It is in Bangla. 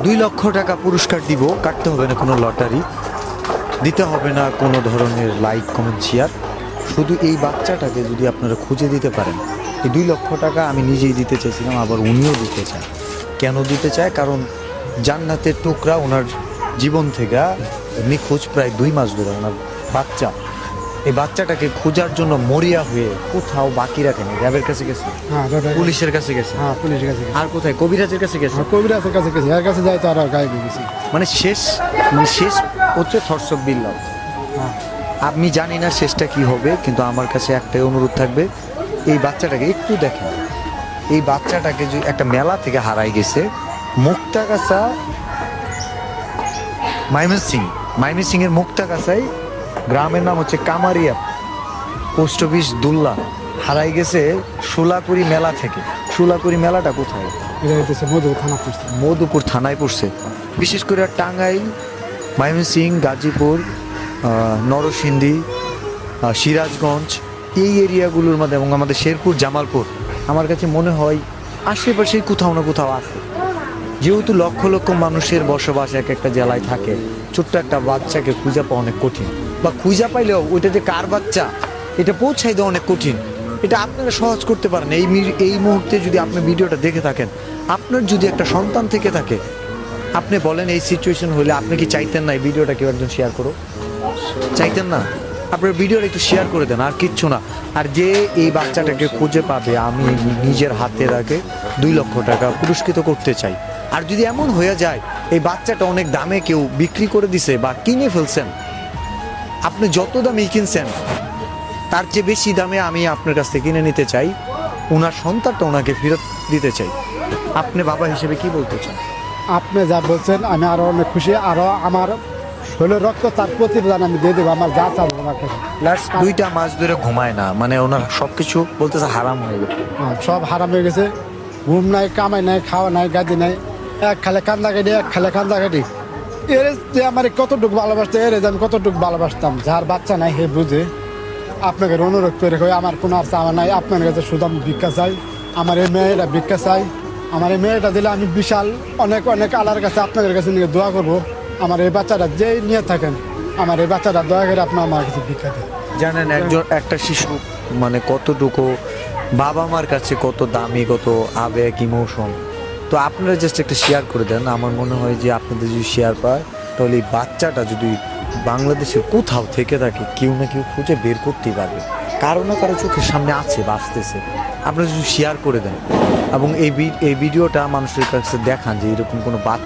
2 লক্ষ টাকা পুরস্কার দিব। কাটতে হবে না কোনো লটারি, দিতে হবে না কোনো ধরনের লাইক কমেন্ট শেয়ার। শুধু এই বাচ্চাটাকে যদি আপনারা খুঁজে দিতে পারেন, এই 2 লক্ষ টাকা আমি নিজেই দিতে চেয়েছিলাম, আবার উনিও দিতে চান। কেন দিতে চায়? কারণ জান্নাতের টুকরা ওনার জীবন থেকে নিখোঁজ প্রায় 2 মাস ধরে। ওনার বাচ্চা, এই বাচ্চাটাকে খোঁজার জন্য মরিয়া হয়ে কোথাও বাকি রাখেনি। র্যাবের কাছে গেছে, হ্যাঁ পুলিশের কাছে গেছে, হ্যাঁ পুলিশের কাছে গেছি। আর কোথায় কবিরাজের কাছে গেছে। কবিরাজের কাছে গেছি, এর কাছে যাই তো আর গায়ে গেছি। মানে শেষ হচ্ছে থরসব বিল্লাহ। হ্যাঁ আমি জানি না শেষটা কি হবে, কিন্তু আমার কাছে একটাই অনুরোধ থাকবে, এই বাচ্চাটাকে একটু দেখেন। এই বাচ্চাটাকে যে একটা মেলা থেকে হারাই গেছে, মুক্তাগাছা মাইমনসিং এর মুক্তাগাছায়, গ্রামের নাম হচ্ছে কামারিয়া, পোস্ট অফিস দুল্লা। হারাই গেছে সোলাকুড়ি মেলা থেকে। সোলাকুড়ি মেলাটা কোথায়? এটা হইতেছে মধুপুর থানা পড়ছে। মধুপুর থানায় পড়ছে। বিশেষ করে টাঙ্গাইল, ময়মনসিংহ, গাজীপুর, নরসিংদী, সিরাজগঞ্জ, এই এরিয়াগুলোর মধ্যে, এবং আমাদের শেরপুর, জামালপুর, আমার কাছে মনে হয় আশেপাশেই কোথাও না কোথাও আছে। যেহেতু লক্ষ লক্ষ মানুষের বসবাস এক একটা জেলায় থাকে, ছোট্ট একটা বাচ্চাকে খুঁজে পাওয়া অনেক কঠিন, বা খুঁজে পাইলেও ওইটা যে কার বাচ্চা এটা পৌঁছাই দেওয়া অনেক কঠিন। এটা আপনারা সহজ করতে পারেন। এই মুহূর্তে যদি আপনি ভিডিওটা দেখে থাকেন, আপনার যদি একটা সন্তান থেকে থাকে, আপনি বলেন এই সিচুয়েশন হলে আপনি কি চাইতেন না এই ভিডিওটা কেউ একজন শেয়ার করো? চাইতেন না? আপনার ভিডিওটা একটু শেয়ার করে দেন, আর কিচ্ছু না। আর যে এই বাচ্চাটাকে খুঁজে পাবে, আমি নিজের হাতে রাখে 2 লক্ষ টাকা পুরস্কৃত করতে চাই। আর যদি এমন হয়ে যায় এই বাচ্চাটা অনেক দামে কেউ বিক্রি করে দিছে বা কিনে ফেলছেন, আপনি যত দামেই কিনছেন তার চেয়ে বেশি দামে আমি আপনার কাছ থেকে কিনে নিতে চাই, ওনার সন্তানটা ওনাকে ফেরত দিতে চাই। আপনি বাবা হিসেবে কি বলতে চান? আপনি যা বলছেন আমি আরো অনেক খুশি। আরো আমার শরীরের রক্ত তার প্রতিদান আমি দিয়ে দেবো। আমার যা চাবো আমার কাছে। লাস্ট 2 মাস ধরে ঘুমায় না, মানে ওনার সবকিছু বলতেছে হারাম হয়ে গেছে। সব হারাম হয়ে গেছে। ঘুম নাই, কামাই নাই, খাওয়া নাই, গাদি নাই, এক খালে কান্দা কাটি, এক খালে কান্দা কাটি। এর যে আমার কতটুকু ভালোবাসতো, এর যে আমি কতটুকু ভালোবাসতাম। যার বাচ্চা নাই হে বুঝে। আপনাকে অনুরোধ করে কই, আমার কোনো আর চাওয়া নাই। আপনার কাছে শুধু আমি ভিক্ষা চাই। আমার এই মেয়েটা ভিক্ষা চাই। আমার এই মেয়েটা দিলে আমি বিশাল অনেক অনেক আল্লাহর কাছে, আপনাদের কাছে নিয়ে দোয়া করবো। আমার এই বাচ্চাটা যেই নিয়ে থাকেন, আমার এই বাচ্চাটা দয়া করে আপনার আমার কাছে ভিক্ষা দেন। জানেন একটা শিশু মানে কতটুকু বাবা মার কাছে কত দামি, কত আবেগ, ইমোশন। তো আপনারা জাস্ট একটা শেয়ার করে দেন। আমার মনে হয় যে আপনাদের যদি শেয়ার পায়, তাহলে এই বাচ্চাটা যদি বাংলাদেশের কোথাও থেকে থাকে, কেউ না কেউ খুঁজে বের করতেই পারবে। কারো না কারো চোখের সামনে আছে, বাঁচতেছে। আপনারা যদি শেয়ার করে দেন এবং এই ভিডিওটা মানুষের কাছে দেখান যে এরকম কোনো বাচ্চা